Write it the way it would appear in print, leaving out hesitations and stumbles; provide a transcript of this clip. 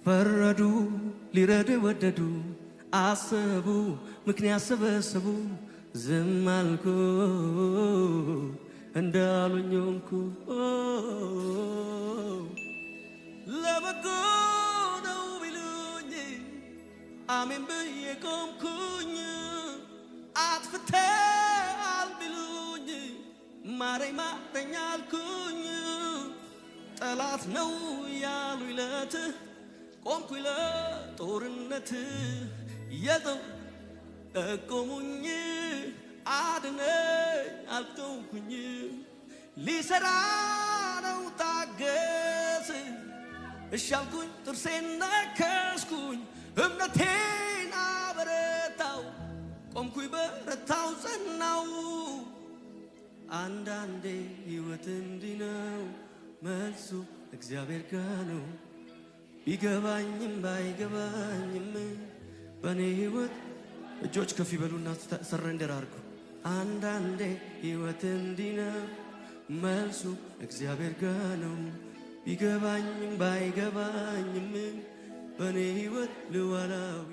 ፈረዱ ሊረዱ ወደዱ አሰቡ ምክንያት ሰበሰቡ ዝም አልኩ እንዳሉኝ ሆንኩ ለበጎ ነው ቢሉኝ አሜን ብዬ ቆምኩኝ አጥፍተሃል ቢሉኝ ማረኝ ማረኝ አልኩኝ ጠላት ነው ያሉኝ ለት ቆምኩኝ ለጦርነት የዘው ቆሙኝ አድነኝ አልተውኩኝ ሊሰራ ነው ታገስ እሺ አልኩኝ ጥርሴን ነከስኩኝ እምነቴን አበረታው ቆምኩኝ በረታው ጸናው አንዳንዴ ሕይወት እንዲህ ነው መልሱ እግዚአብሔር ጋር ነው ቢገባኝም ባይገባኝም በኔ ሕይወት እጆች ከፍ ይበሉና ሰረንደር አድርጉ አንዳንዴ ሕይወት እንዲህ ነው መልሱ እግዚአብሔር ጋር ነው ቢገባኝም ባይገባኝም በኔ ሕይወት ልዋላዊ